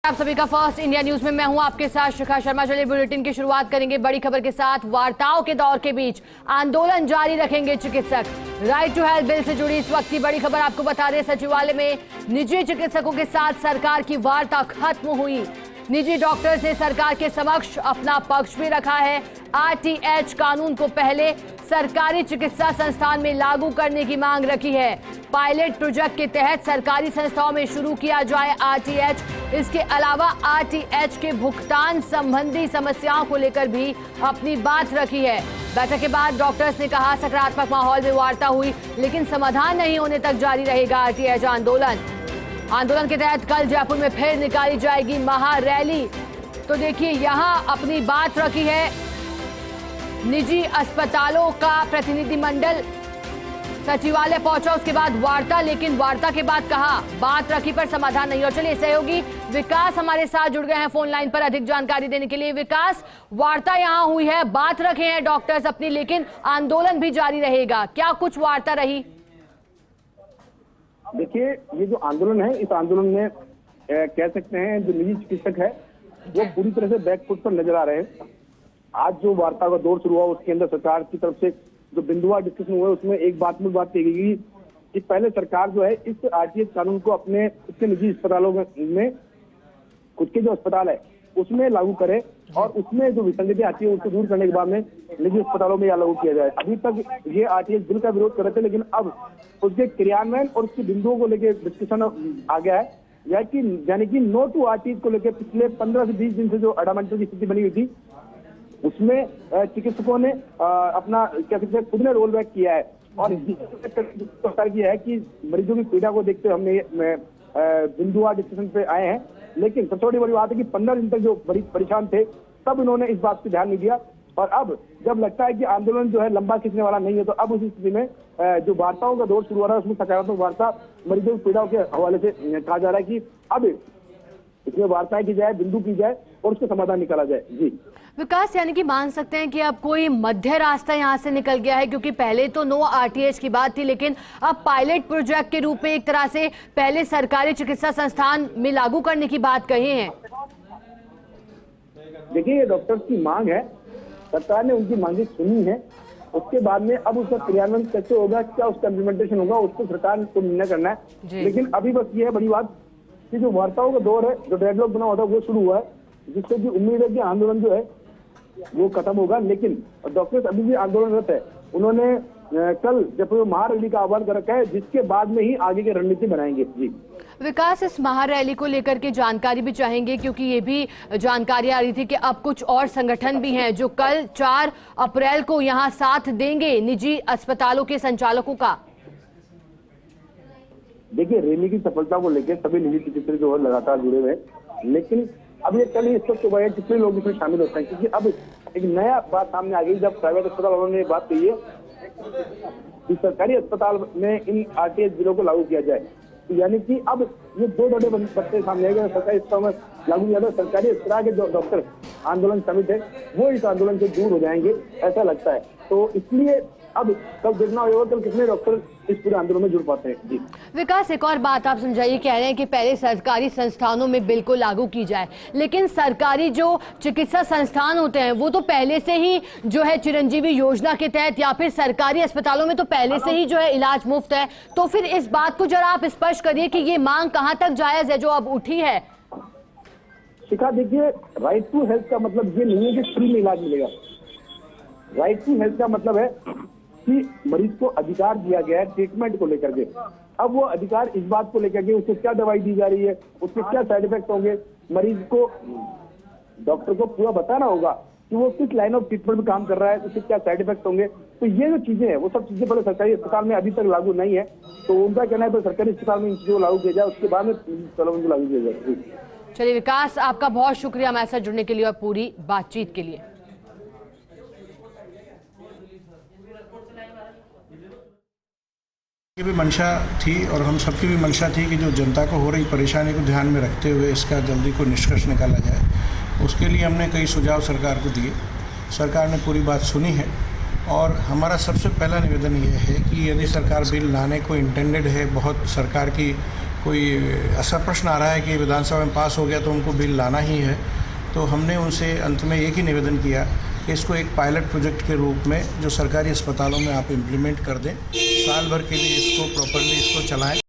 आप सभी का फर्स्ट इंडिया न्यूज में मैं हूं आपके साथ शिखा शर्मा। चलिए बुलेटिन की शुरुआत करेंगे बड़ी खबर के साथ। वार्ताओं के दौर के बीच आंदोलन जारी रखेंगे चिकित्सक। राइट टू हेल्थ बिल से जुड़ी इस वक्त की बड़ी खबर आपको बता दें, सचिवालय में निजी चिकित्सकों के साथ सरकार की वार्ता खत्म हुई। निजी डॉक्टर्स ने सरकार के समक्ष अपना पक्ष भी रखा है। आरटीएच कानून को पहले सरकारी चिकित्सा संस्थान में लागू करने की मांग रखी है। पायलट प्रोजेक्ट के तहत सरकारी संस्थाओं में शुरू किया जाए आरटीएच। इसके अलावा आरटीएच के भुगतान संबंधी समस्याओं को लेकर भी अपनी बात रखी है। बैठक के बाद डॉक्टर्स ने कहा सकारात्मक माहौल में वार्ता हुई, लेकिन समाधान नहीं होने तक जारी रहेगा आरटीएच आंदोलन। आंदोलन के तहत कल जयपुर में फिर निकाली जाएगी महारैली। तो देखिए यहां अपनी बात रखी है निजी अस्पतालों का प्रतिनिधिमंडल। सचिवालय पहुंचा, उसके बाद वार्ता, लेकिन वार्ता के बाद कहा बात रखी पर समाधान नहीं। और चलिए सहयोगी विकास हमारे साथ जुड़ गए हैं फोन लाइन पर अधिक जानकारी देने के लिए। विकास, वार्ता यहां हुई है, बात रखे हैं डॉक्टर्स अपनी, लेकिन आंदोलन भी जारी रहेगा, क्या कुछ वार्ता रही? देखिए, ये जो आंदोलन है, इस आंदोलन में कह सकते हैं जो निजी चिकित्सक है वो पूरी तरह से बैकफुट पर नजर आ रहे हैं। आज जो वार्ता का दौर शुरू हुआ उसके अंदर सरकार की तरफ से जो बिंदुवार डिस्कशन हुआ उसमें एक बात कही गई कि पहले सरकार जो है इस आरटीएच कानून को अपने उसके निजी अस्पतालों में खुद के जो अस्पताल है उसमें लागू करे और उसमें जो विसंगति आती है उसको दूर करने के बाद में निजी अस्पतालों में यह लागू किया जाए। अभी तक ये आरटीएच बिल का विरोध कर रहे थे, लेकिन अब उसके क्रियान्वयन और उसके बिंदुओं को लेकर डिस्कशन आ गया है। यानी कि नो टू आरटीएच को लेकर पिछले 15 से 20 दिन से जो अडामेंटल की स्थिति बनी हुई थी उसमें चिकित्सकों ने अपना क्या कहते हैं खुद ने रोल बैक किया है और सरकार की है कि मरीजों की पीड़ा को देखते हुए हमने बिंदुवार डिस्कशन पे आए हैं। लेकिन सबसे बड़ी बात है कि 15 दिन तक जो बड़ी परेशान थे तब इन्होंने इस बात पे ध्यान नहीं दिया और अब जब लगता है कि आंदोलन जो है लंबा खिंचने वाला नहीं है तो अब उस स्थिति में जो वार्ताओं का दौर शुरू हो रहा है उसमें सकारात्मक वार्ता मरीजों की पीड़ाओं के हवाले से कहा जा रहा है कि अब इसमें वार्ता की जाए, बिंदु की जाए और उसका समाधान निकाला जाए। जी विकास, यानी कि मान सकते हैं कि अब कोई मध्य रास्ता यहां से निकल गया है, क्योंकि पहले तो नो आरटीएच की बात थी, लेकिन अब पायलट प्रोजेक्ट के रूप में एक तरह से पहले सरकारी चिकित्सा संस्थान में लागू करने की बात कही है। देखिए, ये डॉक्टर्स की मांग है, सरकार ने उनकी मांगे सुनी है, उसके बाद में अब उसका क्रियान्वयन कैसे होगा, क्या उसका इम्प्लीमेंटेशन होगा, उसको सरकार को निर्णय करना है। लेकिन अभी बस ये है बड़ी बात कि जो वार्ताओं का दौर है, जो डेडलॉक बना हुआ था वो शुरू हुआ है, जिससे कि उम्मीद है कि आंदोलन जो है वो खत्म होगा। लेकिन डॉक्टर्स अभी भी आंदोलनरत है। उन्होंने कल जयपुर में महारैली का आह्वान कर रखा है, जिसके बाद में ही आगे की रणनीति बनाएंगे। जी विकास, इस महारैली को लेकर के जानकारी भी चाहेंगे, क्योंकि ये भी जानकारी आ रही थी कि अब कुछ और संगठन भी हैं जो कल 4 अप्रैल को यहाँ साथ देंगे निजी अस्पतालों के संचालकों का। देखिए, रैली की सफलता को लेकर सभी निजी चिकित्सक जो है लगातार जुड़े हुए हैं, लेकिन अब ये कल ही स्पष्ट हुआ है कितने लोग इसमें शामिल होते हैं, क्योंकि अब एक नया बात सामने आ गई। जब प्राइवेट अस्पताल वालों ने बात कही है कि सरकारी अस्पताल में इन आरटीएच बिलों को लागू किया जाए, तो यानी कि अब ये 2 बड़े बच्चे सामने आएंगे। सरकारी अस्पताल में लागू किया जाए, सरकारी अस्पताल के जो डॉक्टर आंदोलन समित है वो इस आंदोलन से दूर हो जाएंगे, ऐसा लगता है। तो इसलिए अब कल देखना होगा कल कितने डॉक्टर इस पूरे आंदोलन में जुड़ पाते हैं। जी विकास, एक और बात आप समझाइए, कह रहे हैं कि पहले सरकारी संस्थानों में बिल को लागू की जाए, लेकिन सरकारी जो चिकित्सा संस्थान होते हैं वो तो पहले से ही जो है चिरंजीवी योजना के तहत या फिर सरकारी अस्पतालों में तो पहले से ही जो है इलाज मुफ्त है। तो फिर इस बात को जरा आप स्पष्ट करिए कि ये मांग कहाँ तक जायज है जो अब उठी है। शिखा, देखिए, राइट टू हेल्थ का मतलब ये नहीं है कि फ्री में इलाज मिलेगा। राइट टू हेल्थ का मतलब है कि मरीज को अधिकार दिया गया है ट्रीटमेंट को लेकर के। अब वो अधिकार इस बात को लेकर के उसको क्या दवाई दी जा रही है, उसके क्या साइड इफेक्ट होंगे, मरीज को डॉक्टर को पूरा बताना होगा कि वो किस लाइन ऑफ ट्रीटमेंट में काम कर रहा है, उसके क्या साइड इफेक्ट होंगे। तो ये जो चीजें हैं वो सब चीजें पहले सरकारी अस्पताल में अभी तक लागू नहीं है, तो उनका कहना है तो सरकारी अस्पताल में इन चीजों को लागू किया जाए, उसके बाद में लागू किया जाए। चलिए विकास, आपका बहुत शुक्रिया हमारे साथ जुड़ने के लिए और पूरी बातचीत के लिए। की भी मंशा थी और हम सबकी भी मंशा थी कि जो जनता को हो रही परेशानी को ध्यान में रखते हुए इसका जल्दी कोई निष्कर्ष निकाला जाए। उसके लिए हमने कई सुझाव सरकार को दिए, सरकार ने पूरी बात सुनी है और हमारा सबसे पहला निवेदन ये है कि यदि सरकार बिल लाने को इंटेंडेड है, बहुत सरकार की कोई ऐसा प्रश्न आ रहा है कि विधानसभा में पास हो गया तो उनको बिल लाना ही है, तो हमने उनसे अंत में एक ही निवेदन किया कि इसको एक पायलट प्रोजेक्ट के रूप में जो सरकारी अस्पतालों में आप इम्प्लीमेंट कर दें, साल भर के लिए इसको प्रॉपरली इसको चलाएं।